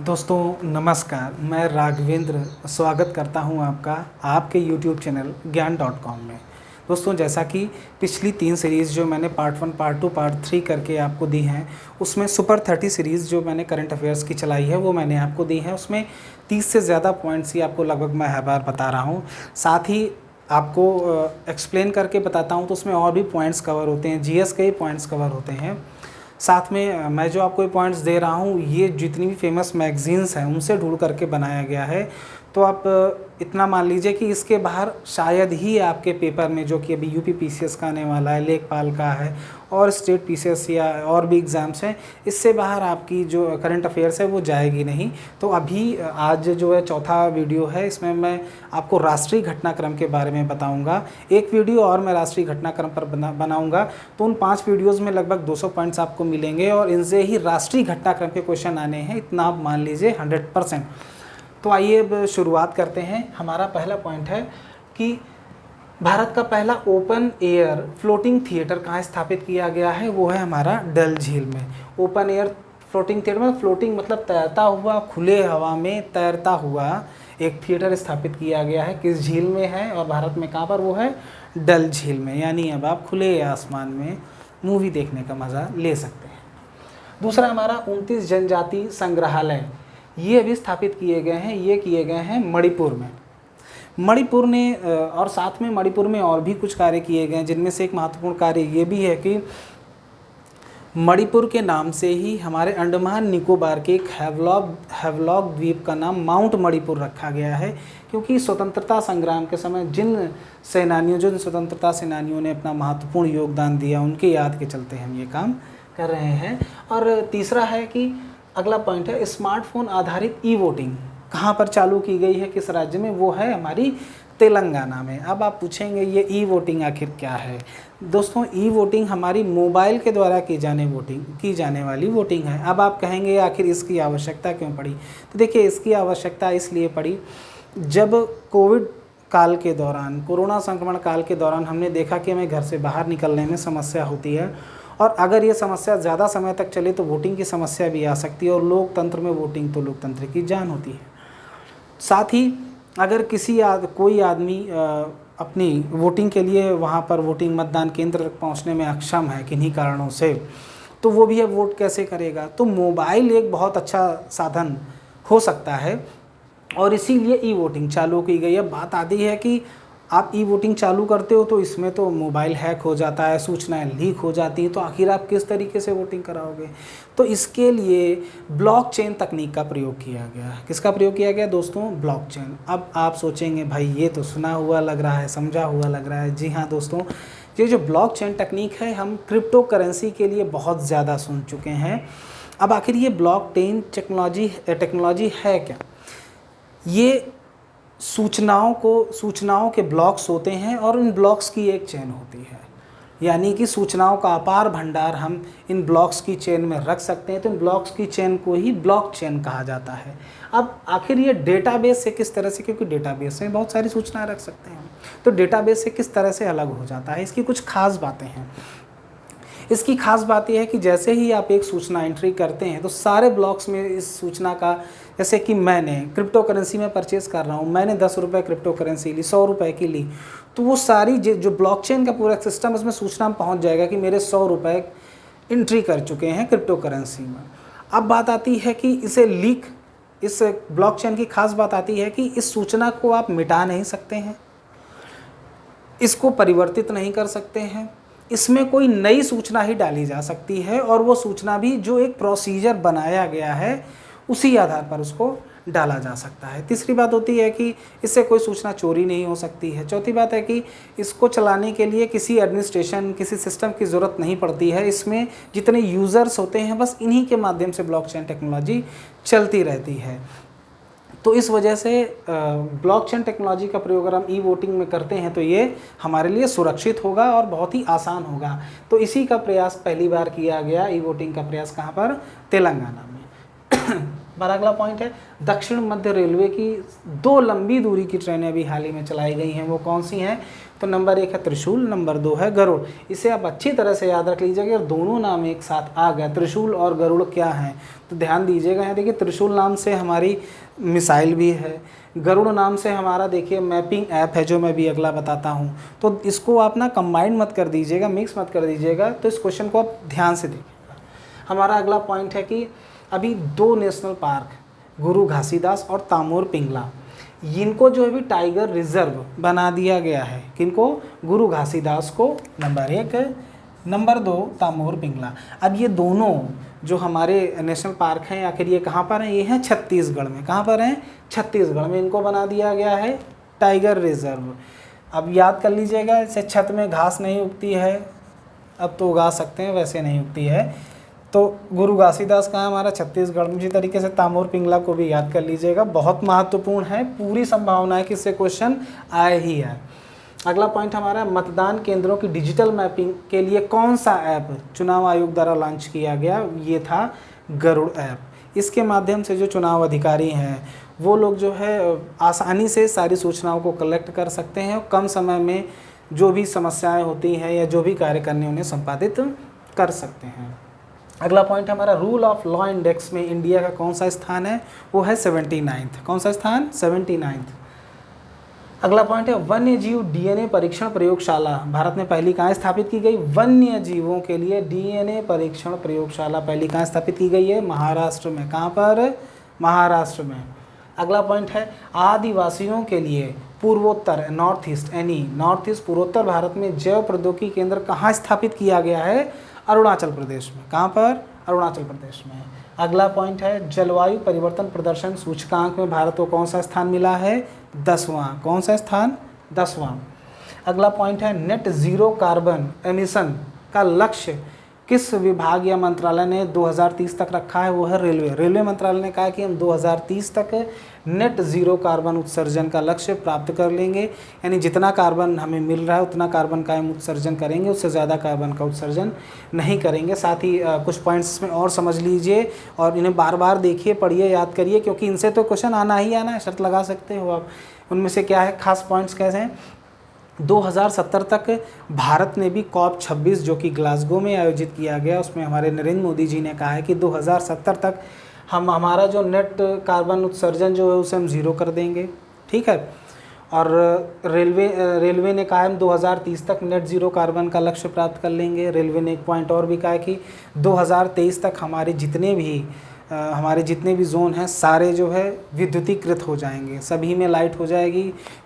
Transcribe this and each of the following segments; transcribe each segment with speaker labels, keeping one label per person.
Speaker 1: दोस्तों नमस्कार, मैं राघवेंद्र स्वागत करता हूं आपका आपके यूट्यूब चैनल ज्ञान.com में। दोस्तों जैसा कि पिछली 3 सीरीज़ जो मैंने पार्ट 1, पार्ट 2, पार्ट 3 करके आपको दी हैं, उसमें सुपर 30 सीरीज़ जो मैंने करंट अफेयर्स की चलाई है वो मैंने आपको दी है। उसमें 30 से ज़्यादा पॉइंट्स ही आपको लगभग मैं हर बार बता रहा हूँ। साथ ही आपको एक्सप्लेन करके बताता हूँ तो उसमें और भी पॉइंट्स कवर होते हैं, जीएस के ही पॉइंट्स कवर होते हैं। साथ में मैं जो आपको ये पॉइंट्स दे रहा हूँ ये जितनी भी फेमस मैगज़ीन्स हैं उनसे ढूंढ करके बनाया गया है। तो आप इतना मान लीजिए कि इसके बाहर शायद ही आपके पेपर में, जो कि अभी यूपी पीसीएस का आने वाला है, लेखपाल का है और स्टेट पीसीएस या और भी एग्ज़ाम्स हैं, इससे बाहर आपकी जो करंट अफेयर्स है वो जाएगी नहीं। तो अभी आज जो है चौथा वीडियो है, इसमें मैं आपको राष्ट्रीय घटनाक्रम के बारे में बताऊंगा। एक वीडियो और मैं राष्ट्रीय घटनाक्रम पर बनाऊंगा, तो उन 5 वीडियोज़ में लगभग 200 पॉइंट्स आपको मिलेंगे और इनसे ही राष्ट्रीय घटनाक्रम के क्वेश्चन आने हैं, इतना आप मान लीजिए 100%। तो आइए अब शुरुआत करते हैं। हमारा पहला पॉइंट है कि भारत का पहला ओपन एयर फ्लोटिंग थिएटर कहाँ स्थापित किया गया है, वो है हमारा डल झील में। ओपन एयर फ्लोटिंग थिएटर में फ्लोटिंग मतलब तैरता हुआ, खुले हवा में तैरता हुआ एक थिएटर स्थापित किया गया है। किस झील में है और भारत में कहाँ पर, वो है डल झील में। यानी अब आप खुले आसमान में मूवी देखने का मज़ा ले सकते हैं। दूसरा हमारा 29 जनजाति संग्रहालय, ये अभी स्थापित किए गए हैं। ये किए गए हैं मणिपुर में। मणिपुर ने और साथ में मणिपुर में और भी कुछ कार्य किए गए हैं, जिनमें से एक महत्वपूर्ण कार्य ये भी है कि मणिपुर के नाम से ही हमारे अंडमान निकोबार के एक हैवलॉक द्वीप का नाम माउंट मणिपुर रखा गया है, क्योंकि स्वतंत्रता संग्राम के समय जिन स्वतंत्रता सेनानियों ने अपना महत्वपूर्ण योगदान दिया, उनके याद के चलते हम ये काम कर रहे हैं। और तीसरा है कि अगला पॉइंट है स्मार्टफोन आधारित ई वोटिंग कहाँ पर चालू की गई है, किस राज्य में, वो है हमारी तेलंगाना में। अब आप पूछेंगे ये ई वोटिंग आखिर क्या है। दोस्तों ई वोटिंग हमारी मोबाइल के द्वारा की जाने वाली वोटिंग है। अब आप कहेंगे आखिर इसकी आवश्यकता क्यों पड़ी। तो देखिए इसकी आवश्यकता इसलिए पड़ी, जब कोविड काल के दौरान, कोरोना संक्रमण काल के दौरान हमने देखा कि हमें घर से बाहर निकलने में समस्या होती है, और अगर ये समस्या ज़्यादा समय तक चले तो वोटिंग की समस्या भी आ सकती है। और लोकतंत्र में वोटिंग तो लोकतंत्र की जान होती है। साथ ही अगर कोई आदमी अपनी वोटिंग के लिए वहाँ पर वोटिंग मतदान केंद्र तक पहुँचने में अक्षम है किन्हीं कारणों से, तो वो भी अब वोट कैसे करेगा। तो मोबाइल एक बहुत अच्छा साधन हो सकता है और इसीलिए ई वोटिंग चालू की गई है। बात आती है कि आप ई वोटिंग चालू करते हो तो इसमें तो मोबाइल हैक हो जाता है, सूचनाएं लीक हो जाती हैं, तो आखिर आप किस तरीके से वोटिंग कराओगे। तो इसके लिए ब्लॉकचेन तकनीक का प्रयोग किया गया। किसका प्रयोग किया गया दोस्तों, ब्लॉकचेन। अब आप सोचेंगे भाई ये तो सुना हुआ लग रहा है, समझा हुआ लग रहा है। जी हाँ दोस्तों, ये जो ब्लॉकचेन तकनीक है हम क्रिप्टो करेंसी के लिए बहुत ज़्यादा सुन चुके हैं। अब आखिर ये ब्लॉकचेन टेक्नोलॉजी है क्या। ये सूचनाओं के ब्लॉक्स होते हैं और इन ब्लॉक्स की एक चेन होती है, यानी कि सूचनाओं का अपार भंडार हम इन ब्लॉक्स की चेन में रख सकते हैं। तो इन ब्लॉक्स की चेन को ही ब्लॉकचेन कहा जाता है। अब आखिर ये डेटाबेस से किस तरह से, क्योंकि डेटाबेस में बहुत सारी सूचनाएं रख सकते हैं, तो डेटाबेस से किस तरह से अलग हो जाता है, इसकी कुछ खास बातें हैं। इसकी खास बात यह है कि जैसे ही आप एक सूचना एंट्री करते हैं तो सारे ब्लॉक्स में इस सूचना का, जैसे कि मैंने क्रिप्टो करेंसी में परचेज़ कर रहा हूँ, मैंने 10 रुपये क्रिप्टो करेंसी ली, 100 रुपये की ली, तो वो सारी जो ब्लॉकचेन का पूरा सिस्टम, उसमें सूचना पहुँच जाएगा कि मेरे 100 रुपये एंट्री कर चुके हैं क्रिप्टो करेंसी में। अब बात आती है कि इस ब्लॉकचेन की खास बात आती है कि इस सूचना को आप मिटा नहीं सकते हैं, इसको परिवर्तित नहीं कर सकते हैं, इसमें कोई नई सूचना ही डाली जा सकती है, और वो सूचना भी जो एक प्रोसीजर बनाया गया है उसी आधार पर उसको डाला जा सकता है। तीसरी बात होती है कि इससे कोई सूचना चोरी नहीं हो सकती है। चौथी बात है कि इसको चलाने के लिए किसी एडमिनिस्ट्रेशन, किसी सिस्टम की ज़रूरत नहीं पड़ती है। इसमें जितने यूज़र्स होते हैं बस इन्हीं के माध्यम से ब्लॉकचेन टेक्नोलॉजी चलती रहती है। तो इस वजह से ब्लॉकचेन टेक्नोलॉजी का प्रयोग अगर हम ई वोटिंग में करते हैं तो ये हमारे लिए सुरक्षित होगा और बहुत ही आसान होगा। तो इसी का प्रयास पहली बार किया गया, ई वोटिंग का प्रयास कहाँ पर, तेलंगाना में। हमारा अगला पॉइंट है दक्षिण मध्य रेलवे की 2 लंबी दूरी की ट्रेनें अभी हाल ही में चलाई गई हैं, वो कौन सी हैं? तो नंबर 1 है त्रिशूल, नंबर 2 है गरुड़। इसे आप अच्छी तरह से याद रख लीजिएगा, अगर दोनों नाम एक साथ आ गए, त्रिशूल और गरुड़ क्या हैं, तो ध्यान दीजिएगा। यहाँ देखिए त्रिशूल नाम से हमारी मिसाइल भी है, गरुड़ नाम से हमारा देखिए मैपिंग ऐप है जो मैं भी अगला बताता हूँ। तो इसको आप ना कंबाइन मत कर दीजिएगा, मिक्स मत कर दीजिएगा, तो इस क्वेश्चन को आप ध्यान से देखिएगा। हमारा अगला पॉइंट है कि अभी 2 नेशनल पार्क, गुरु घासीदास और तामोर पिंगला, इनको जो है भी टाइगर रिजर्व बना दिया गया है। किनको? गुरु घासीदास को, नंबर 1, नंबर 2 तामोर पिंगला। अब ये दोनों जो हमारे नेशनल पार्क हैं, आखिर ये कहाँ पर हैं? ये हैं छत्तीसगढ़ में। कहाँ पर हैं? छत्तीसगढ़ में इनको बना दिया गया है टाइगर रिजर्व। अब याद कर लीजिएगा, इसे छत में घास नहीं उगती है, अब तो उगा सकते हैं, वैसे नहीं उगती है। तो गुरु घासीदास कहाँ? हमारा छत्तीसगढ़ में। इसी तरीके से तामोर पिंगला को भी याद कर लीजिएगा, बहुत महत्वपूर्ण है, पूरी संभावना है कि इससे क्वेश्चन आए ही आए। अगला पॉइंट हमारा मतदान केंद्रों की डिजिटल मैपिंग के लिए कौन सा ऐप चुनाव आयोग द्वारा लॉन्च किया गया? ये था गरुड़ ऐप। इसके माध्यम से जो चुनाव अधिकारी हैं वो लोग जो है आसानी से सारी सूचनाओं को कलेक्ट कर सकते हैं और कम समय में जो भी समस्याएं होती हैं या जो भी कार्य करने उन्हें संपादित कर सकते हैं। अगला पॉइंट हमारा रूल ऑफ लॉ इंडेक्स में इंडिया का कौन सा स्थान है? वो है 79th। कौन सा स्थान? 79th। अगला पॉइंट है वन्य जीव डीएनए परीक्षण प्रयोगशाला भारत में पहली कहाँ स्थापित की गई? वन्य जीवों के लिए डीएनए परीक्षण प्रयोगशाला पहली कहाँ स्थापित की गई है? महाराष्ट्र में। कहाँ पर? महाराष्ट्र में। अगला पॉइंट है आदिवासियों के लिए पूर्वोत्तर नॉर्थ ईस्ट यानी नॉर्थ ईस्ट पूर्वोत्तर भारत में जैव प्रौद्योगिकी केंद्र कहाँ स्थापित किया गया है? अरुणाचल प्रदेश में। कहाँ पर? अरुणाचल प्रदेश में। अगला पॉइंट है जलवायु परिवर्तन प्रदर्शन सूचकांक में भारत को कौन सा स्थान मिला है? 10वां। कौन सा स्थान? 10वां। अगला पॉइंट है नेट ज़ीरो कार्बन एमिशन का लक्ष्य किस विभाग या मंत्रालय ने 2030 तक रखा है? वो है रेलवे। रेलवे मंत्रालय ने कहा कि हम 2030 तक नेट ज़ीरो कार्बन उत्सर्जन का लक्ष्य प्राप्त कर लेंगे, यानी जितना कार्बन हमें मिल रहा है उतना कार्बन का हम उत्सर्जन करेंगे, उससे ज़्यादा कार्बन का उत्सर्जन नहीं करेंगे। साथ ही कुछ पॉइंट्स इसमें और समझ लीजिए और इन्हें बार बार देखिए, पढ़िए, याद करिए, क्योंकि इनसे तो क्वेश्चन आना ही आना है, शर्त लगा सकते हो आप। उनमें से क्या है खास पॉइंट्स कैसे हैं? 2070 तक भारत ने भी COP 26 जो कि ग्लासगो में आयोजित किया गया, उसमें हमारे नरेंद्र मोदी जी ने कहा है कि 2070 तक हम हमारा जो नेट कार्बन उत्सर्जन जो है उसे हम ज़ीरो कर देंगे। ठीक है। और रेलवे ने कहा है हम 2030 तक नेट ज़ीरो कार्बन का लक्ष्य प्राप्त कर लेंगे। रेलवे ने एक पॉइंट और भी कहा है कि 2023 तक हमारे जितने भी जोन हैं सारे जो है विद्युतीकृत हो जाएंगे, सभी में लाइट हो जाएगी,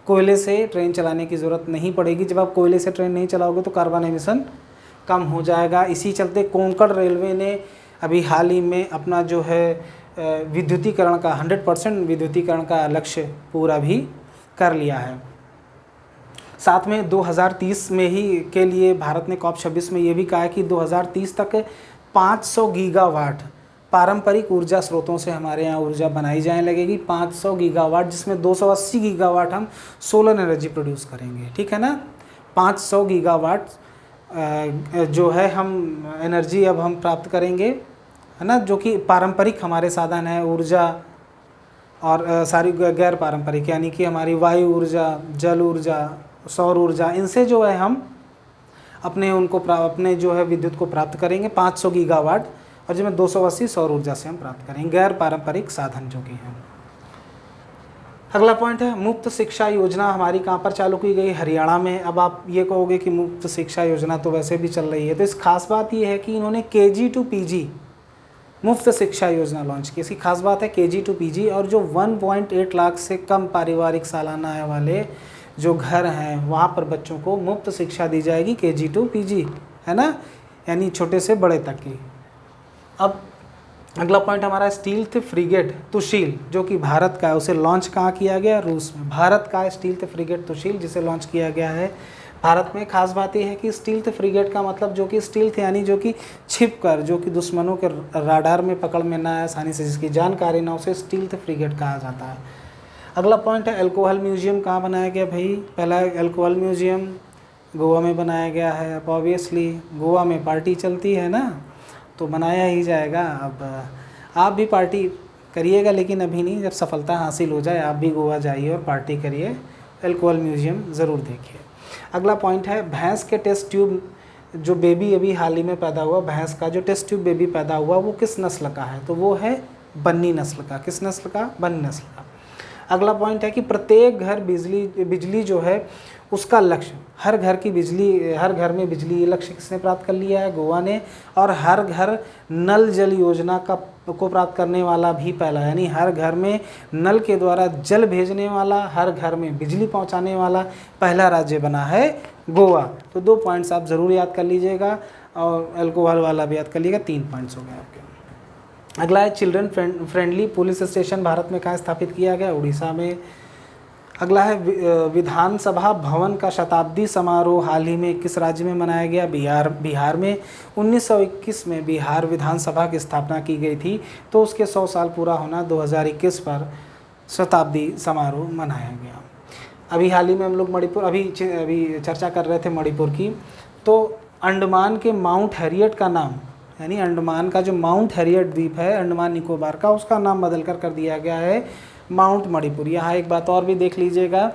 Speaker 1: कोयले से ट्रेन चलाने की ज़रूरत नहीं पड़ेगी। जब आप कोयले से ट्रेन नहीं चलाओगे तो कार्बन एमिशन कम हो जाएगा। इसी चलते कोंकण रेलवे ने अभी हाल ही में अपना जो है विद्युतीकरण का 100% विद्युतीकरण का लक्ष्य पूरा भी कर लिया है। साथ में 2030 में ही के लिए भारत ने COP 26 में ये भी कहा है कि 2030 तक 500 गीगावाट पारंपरिक ऊर्जा स्रोतों से हमारे यहाँ ऊर्जा बनाई जाने लगेगी। 500 गीगावाट, जिसमें 280 गीगावाट हम सोलर एनर्जी प्रोड्यूस करेंगे। ठीक है ना। 500 गीगावाट जो है हम एनर्जी अब हम प्राप्त करेंगे, है ना, जो कि पारंपरिक हमारे साधन है ऊर्जा और सारी गैर पारंपरिक यानी कि हमारी वायु ऊर्जा, जल ऊर्जा, सौर ऊर्जा, इनसे जो है हम अपने जो है विद्युत को प्राप्त करेंगे 500 गीगावाट, और जिसमें 280 सौर ऊर्जा से हम प्राप्त करेंगे, गैर पारंपरिक साधन जो कि हैं। अगला पॉइंट है मुफ्त शिक्षा योजना हमारी कहाँ पर चालू की गई? हरियाणा में। अब आप ये कहोगे कि मुफ्त शिक्षा योजना तो वैसे भी चल रही है, तो इस खास बात ये है कि इन्होंने KG to PG मुफ्त शिक्षा योजना लॉन्च की। इसकी खास बात है KG to PG, और जो 1.8 लाख से कम पारिवारिक सालाना आय वाले जो घर हैं वहाँ पर बच्चों को मुफ्त शिक्षा दी जाएगी KG to PG, है ना, यानी छोटे से बड़े तक की। अब अगला पॉइंट हमारा स्टील्थ फ्रिगेट तुशील जो कि भारत का है, उसे लॉन्च कहाँ किया गया? रूस में। भारत का स्टील्थ फ्रिगेट तुशील जिसे लॉन्च किया गया है भारत में। खास बात यह है कि स्टील्थ फ्रिगेट का मतलब जो कि स्टील्थ यानी जो कि छिप कर, जो कि दुश्मनों के राडार में पकड़ में ना आए आसानी से, जिसकी जानकारी ना, उसे स्टील्थ फ्रिगेट कहा जाता है। अगला पॉइंट है अल्कोहल म्यूजियम कहाँ बनाया गया भाई? पहला अल्कोहल म्यूजियम गोवा में बनाया गया है। अब ऑब्वियसली गोवा में पार्टी चलती है ना, तो बनाया ही जाएगा। अब आप भी पार्टी करिएगा, लेकिन अभी नहीं, जब सफलता हासिल हो जाए आप भी गोवा जाइए और पार्टी करिए, अल्कोहल म्यूजियम ज़रूर देखिए। अगला पॉइंट है भैंस के टेस्ट ट्यूब, जो बेबी अभी हाल ही में पैदा हुआ, भैंस का जो टेस्ट ट्यूब बेबी पैदा हुआ वो किस नस्ल का है, तो वो है बन्नी नस्ल का। किस नस्ल का? बन्नी नस्ल का। अगला पॉइंट है कि प्रत्येक घर बिजली जो है उसका लक्ष्य, हर घर की बिजली, हर घर में बिजली, ये लक्ष्य किसने प्राप्त कर लिया है? गोवा ने। और हर घर नल जल योजना को प्राप्त करने वाला भी पहला, यानी हर घर में नल के द्वारा जल भेजने वाला, हर घर में बिजली पहुंचाने वाला पहला राज्य बना है गोवा। तो 2 पॉइंट्स आप ज़रूर याद कर लीजिएगा, और अल्कोहल वाला भी याद कर लीजिएगा। 3 पॉइंट्स हो गए आपके। अगला है children friendly police station Bharat में कहाँ स्थापित किया गया? उड़ीसा में। अगला है विधानसभा भवन का शताब्दी समारोह हाल ही में किस राज्य में मनाया गया? बिहार में। 1921 में बिहार विधानसभा की स्थापना की गई थी, तो उसके 100 साल पूरा होना 2021 पर शताब्दी समारोह मनाया गया। अभी हाल ही में हम लोग मणिपुर, अभी चर्चा कर रहे थे मणिपुर की, तो अंडमान के माउंट हैरियट का नाम, यानी अंडमान का जो माउंट हैरियट द्वीप है अंडमान निकोबार का, उसका नाम बदल कर दिया गया है माउंट मणिपुर। यहाँ एक बात और भी देख लीजिएगा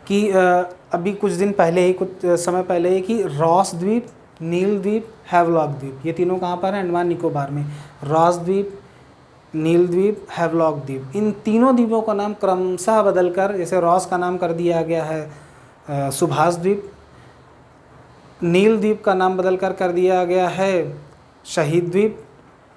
Speaker 1: कि अभी कुछ दिन पहले ही, कुछ समय पहले ही, कि रॉस द्वीप, नील द्वीप, हैवलॉक द्वीप, ये तीनों कहाँ पर हैं? अंडमान निकोबार में। रॉस द्वीप, नील द्वीप, हैवलॉक द्वीप, इन तीनों द्वीपों का नाम क्रमशः बदलकर, जैसे रॉस का नाम कर दिया गया है सुभाष द्वीप, नील द्वीप का नाम बदलकर कर दिया गया है शहीद द्वीप,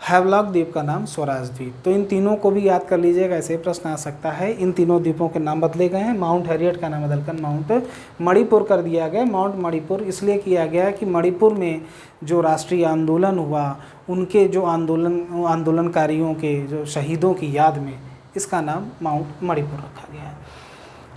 Speaker 1: हैवलॉक द्वीप का नाम स्वराज द्वीप। तो इन तीनों को भी याद कर लीजिएगा, ऐसे प्रश्न आ सकता है। इन तीनों द्वीपों के नाम बदले गए हैं। माउंट हैरियट का नाम बदलकर माउंट मणिपुर कर दिया गया। माउंट मणिपुर इसलिए किया गया कि मणिपुर में जो राष्ट्रीय आंदोलन हुआ, उनके जो आंदोलनकारियों के, जो शहीदों की याद में इसका नाम माउंट मणिपुर रखा गया है।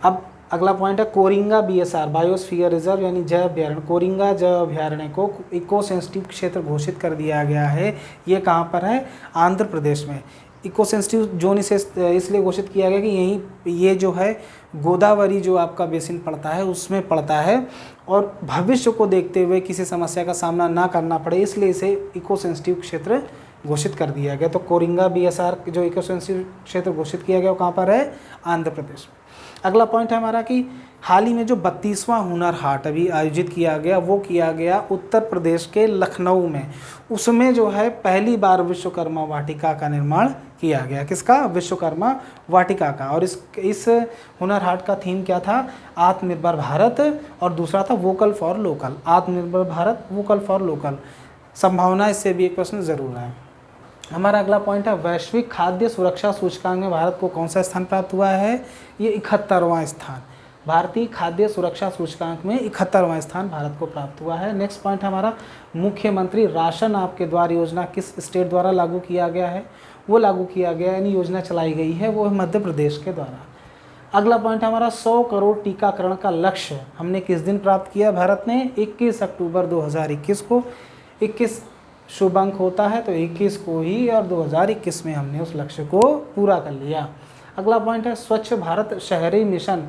Speaker 1: अब अगला पॉइंट है कोरिंगा BSR बायोस्फीयर रिजर्व, यानी जैव अभ्यारण्य। कोरिंगा जैव अभ्यारण्य को इको सेंसिटिव क्षेत्र घोषित कर दिया गया है। ये कहाँ पर है? आंध्र प्रदेश में। इको सेंसिटिव जोन इसे इसलिए घोषित किया गया कि यहीं ये जो है गोदावरी जो आपका बेसिन पड़ता है उसमें पड़ता है, और भविष्य को देखते हुए किसी समस्या का सामना ना करना पड़े, इसलिए इसे इको सेंसिटिव क्षेत्र घोषित कर दिया गया। तो कोरिंगा BSR जो इको सेंसिटिव क्षेत्र घोषित किया गया वो कहाँ पर है? आंध्र प्रदेश में। अगला पॉइंट है हमारा कि हाल ही में जो 32वां हुनर हाट अभी आयोजित किया गया, वो किया गया उत्तर प्रदेश के लखनऊ में। उसमें जो है पहली बार विश्वकर्मा वाटिका का निर्माण किया गया। किसका? विश्वकर्मा वाटिका का। और इस हुनर हाट का थीम क्या था? आत्मनिर्भर भारत, और दूसरा था वोकल फॉर लोकल। आत्मनिर्भर भारत, वोकल फॉर लोकल। संभावना इससे भी एक प्रश्न ज़रूर है। हमारा अगला पॉइंट है वैश्विक खाद्य सुरक्षा सूचकांक में भारत को कौन सा स्थान प्राप्त हुआ है? ये 71वां स्थान। भारतीय खाद्य सुरक्षा सूचकांक में 71वां स्थान भारत को प्राप्त हुआ है। नेक्स्ट पॉइंट हमारा मुख्यमंत्री राशन आपके द्वार योजना किस स्टेट द्वारा लागू किया गया है? वो लागू किया गया, यानी योजना चलाई गई है, वो है मध्य प्रदेश के द्वारा। अगला पॉइंट हमारा 100 करोड़ टीकाकरण का लक्ष्य हमने किस दिन प्राप्त किया? भारत ने 21 अक्टूबर 2021 को। 21 शुभ अंक होता है तो 21 को ही, और 2021 में हमने उस लक्ष्य को पूरा कर लिया। अगला पॉइंट है स्वच्छ भारत शहरी मिशन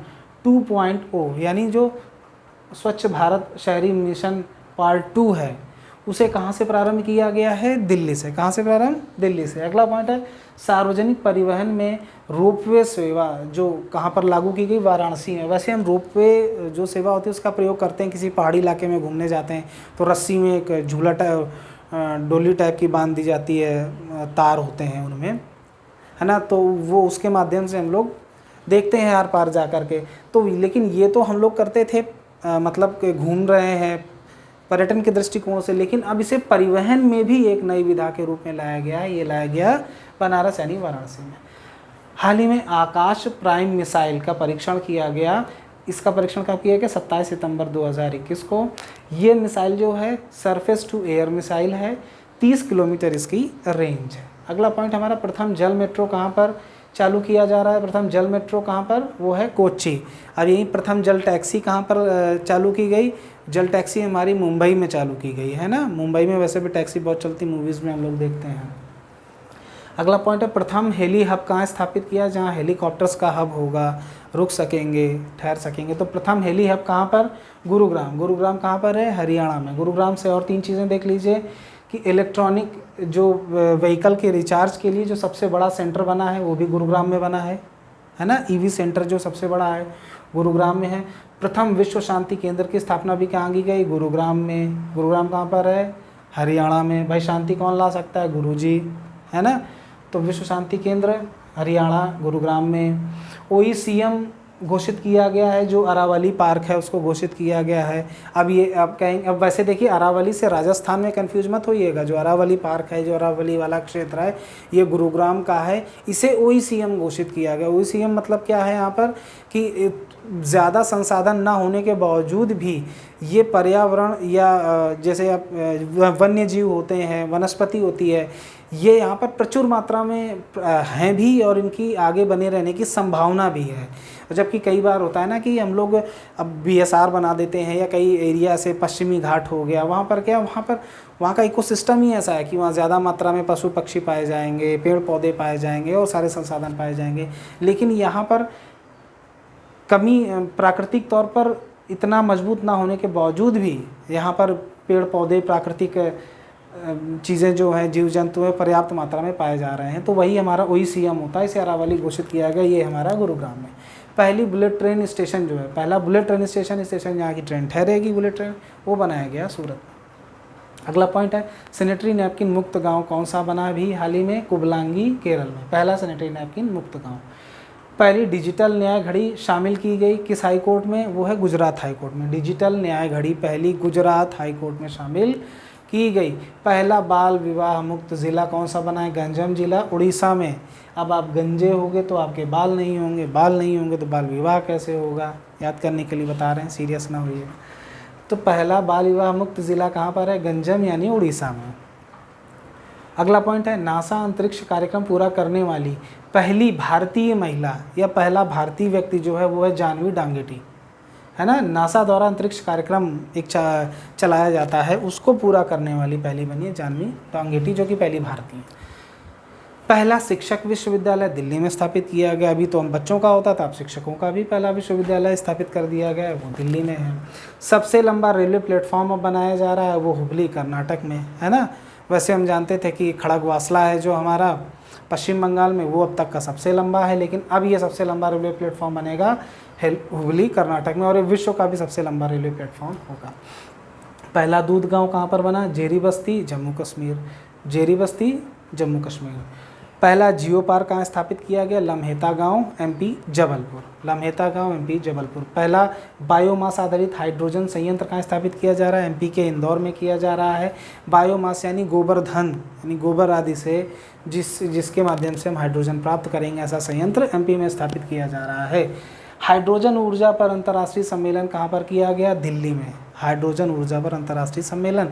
Speaker 1: 2.0, यानी जो स्वच्छ भारत शहरी मिशन पार्ट 2 है, उसे कहाँ से प्रारंभ किया गया है? दिल्ली से। कहाँ से प्रारंभ? दिल्ली से। अगला पॉइंट है सार्वजनिक परिवहन में रोपवे सेवा जो कहाँ पर लागू की गई? वाराणसी में। वैसे हम रोपवे जो सेवा होती है उसका प्रयोग करते हैं, किसी पहाड़ी इलाके में घूमने जाते हैं तो रस्सी में एक झूला डोली टाइप की बांध दी जाती है, तार होते हैं उनमें, है ना, तो वो उसके माध्यम से हम लोग देखते हैं आर पार जा कर के। तो लेकिन ये तो हम लोग करते थे मतलब घूम रहे हैं पर्यटन के दृष्टिकोण से, लेकिन अब इसे परिवहन में भी एक नई विधा के रूप में लाया गया है। ये लाया गया बनारस यानी वाराणसी में। हाल ही में आकाश प्राइम मिसाइल का परीक्षण किया गया। इसका परीक्षण कब किया गया? 27 सितंबर 2021 को। ये मिसाइल जो है सरफेस टू एयर मिसाइल है, 30 किलोमीटर इसकी रेंज है। अगला पॉइंट हमारा प्रथम जल मेट्रो कहाँ पर चालू किया जा रहा है? प्रथम जल मेट्रो कहाँ पर? वो है कोच्चि। अब यही प्रथम जल टैक्सी कहाँ पर चालू की गई? जल टैक्सी हमारी मुंबई में चालू की गई है ना। मुंबई में वैसे भी टैक्सी बहुत चलती, मूवीज़ में हम लोग देखते हैं। अगला पॉइंट है प्रथम हेली हब कहाँ स्थापित किया? जहाँ हेलीकॉप्टर्स का हब होगा, रुक सकेंगे, ठहर सकेंगे। तो प्रथम हेली हब कहाँ पर? गुरुग्राम। गुरुग्राम कहाँ पर है? हरियाणा में। गुरुग्राम से और 3 चीज़ें देख लीजिए कि इलेक्ट्रॉनिक जो व्हीकल के रिचार्ज के लिए जो सबसे बड़ा सेंटर बना है वो भी गुरुग्राम में बना है ना। ईवी सेंटर जो सबसे बड़ा है गुरुग्राम में है। प्रथम विश्व शांति केंद्र की स्थापना भी कहाँ की गई? गुरुग्राम में। गुरुग्राम कहाँ पर है? हरियाणा में। भाई शांति कौन ला सकता है? गुरुजी, है ना। तो विश्व शांति केंद्र हरियाणा गुरुग्राम में। OECM घोषित किया गया है, जो अरावली पार्क है उसको घोषित किया गया है। अब ये आप कहेंगे, अब वैसे देखिए अरावली से राजस्थान में कंफ्यूज मत होइएगा, जो अरावली पार्क है, जो अरावली वाला क्षेत्र है ये गुरुग्राम का है, इसे OECM घोषित किया गया। OECM मतलब क्या है यहाँ पर कि ज़्यादा संसाधन ना होने के बावजूद भी ये पर्यावरण या जैसे आप वन्य जीव होते हैं, वनस्पति होती है, ये यहाँ पर प्रचुर मात्रा में हैं भी और इनकी आगे बने रहने की संभावना भी है। जबकि कई बार होता है ना कि हम लोग अब BSR बना देते हैं, या कई एरिया से पश्चिमी घाट हो गया, वहाँ पर क्या, वहाँ का इकोसिस्टम ही ऐसा है कि वहाँ ज़्यादा मात्रा में पशु पक्षी पाए जाएंगे, पेड़ पौधे पाए जाएंगे और सारे संसाधन पाए जाएंगे। लेकिन यहाँ पर कमी, प्राकृतिक तौर पर इतना मजबूत ना होने के बावजूद भी यहाँ पर पेड़ पौधे, प्राकृतिक चीज़ें जो हैं, जीव जंतु है, पर्याप्त मात्रा में पाए जा रहे हैं। तो वही हमारा OECM होता है, इसे अरावली घोषित किया गया। ये हमारा गुरुग्राम में पहली बुलेट ट्रेन स्टेशन जो है, पहला बुलेट ट्रेन स्टेशन यहाँ की ट्रेन ठहरेगी बुलेट ट्रेन, वो बनाया गया सूरत में। अगला पॉइंट है सैनिटरी नैपकिन मुक्त गांव कौन सा बना अभी हाल ही में? कुबलांगी केरल में पहला सैनिटरी नैपकिन मुक्त गांव। पहली डिजिटल न्याय घड़ी शामिल की गई किस हाई कोर्ट में? वो है गुजरात हाई कोर्ट में। डिजिटल न्याय घड़ी पहली गुजरात हाई कोर्ट में शामिल की गई। पहला बाल विवाह मुक्त ज़िला कौन सा बना है? गंजम जिला उड़ीसा में। अब आप गंजे होंगे तो आपके बाल नहीं होंगे, बाल नहीं होंगे तो बाल विवाह कैसे होगा? याद करने के लिए बता रहे हैं, सीरियस ना होइए। तो पहला बाल विवाह मुक्त ज़िला कहाँ पर है? गंजम यानी उड़ीसा में। अगला पॉइंट है नासा अंतरिक्ष कार्यक्रम पूरा करने वाली पहली भारतीय महिला या पहला भारतीय व्यक्ति जो है वो है जानवी डांगेटी, है ना। नासा द्वारा अंतरिक्ष कार्यक्रम एक चलाया जाता है, उसको पूरा करने वाली पहली बनी है जानवी डांगेटी, जो कि पहली भारतीय। पहला शिक्षक विश्वविद्यालय दिल्ली में स्थापित किया गया। अभी तो हम बच्चों का होता था, अब शिक्षकों का भी पहला विश्वविद्यालय स्थापित कर दिया गया है, वो दिल्ली में है। सबसे लंबा रेलवे प्लेटफॉर्म अब बनाया जा रहा है, वो हुबली कर्नाटक में, है ना। वैसे हम जानते थे कि खड़गवासला है जो हमारा पश्चिम बंगाल में, वो अब तक का सबसे लंबा है, लेकिन अब ये सबसे लंबा रेलवे प्लेटफॉर्म बनेगा हुबली कर्नाटक में, और ये विश्व का भी सबसे लंबा रेलवे प्लेटफॉर्म होगा। पहला दूध गांव कहाँ पर बना? जेरी बस्ती जम्मू कश्मीर। जेरी बस्ती जम्मू कश्मीर। पहला जियो पार्क कहाँ स्थापित किया गया? लम्हेता गांव MP जबलपुर। लम्हेता गांव MP जबलपुर। पहला बायोमास आधारित हाइड्रोजन संयंत्र कहाँ स्थापित किया जा रहा है? MP के इंदौर में किया जा रहा है। बायोमास यानी गोबरधन, यानी गोबर आदि से जिसके माध्यम से हम हाइड्रोजन प्राप्त करेंगे, ऐसा संयंत्र MP में स्थापित किया जा रहा है। हाइड्रोजन ऊर्जा पर अंतर्राष्ट्रीय सम्मेलन कहाँ पर किया गया? दिल्ली में। हाइड्रोजन ऊर्जा पर अंतर्राष्ट्रीय सम्मेलन।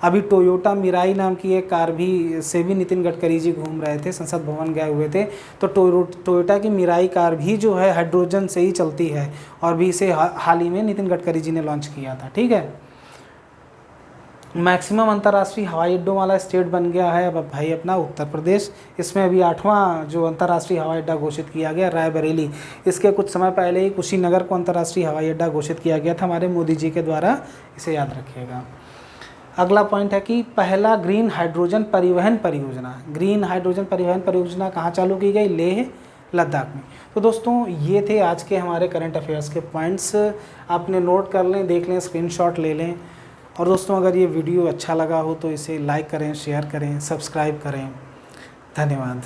Speaker 1: अभी टोयोटा मिराई नाम की एक कार भी से भी नितिन गडकरी जी घूम रहे थे, संसद भवन गए हुए थे, तो टोयोटा की मिराई कार भी जो है हाइड्रोजन से ही चलती है, और भी इसे हाल ही में नितिन गडकरी जी ने लॉन्च किया था। ठीक है। मैक्सिमम अंतर्राष्ट्रीय हवाई अड्डों वाला स्टेट बन गया है अब भाई अपना उत्तर प्रदेश। इसमें अभी 8वां जो अंतर्राष्ट्रीय हवाई अड्डा घोषित किया गया रायबरेली। इसके कुछ समय पहले ही कुशीनगर को अंतर्राष्ट्रीय हवाई अड्डा घोषित किया गया था हमारे मोदी जी के द्वारा, इसे याद रखिएगा। अगला पॉइंट है कि पहला ग्रीन हाइड्रोजन परिवहन परियोजना, ग्रीन हाइड्रोजन परिवहन परियोजना कहाँ चालू की गई? लेह लद्दाख में। तो दोस्तों ये थे आज के हमारे करंट अफेयर्स के पॉइंट्स, आपने नोट कर लें, देख लें, स्क्रीनशॉट ले लें। और दोस्तों अगर ये वीडियो अच्छा लगा हो तो इसे लाइक करें, शेयर करें, सब्सक्राइब करें। धन्यवाद।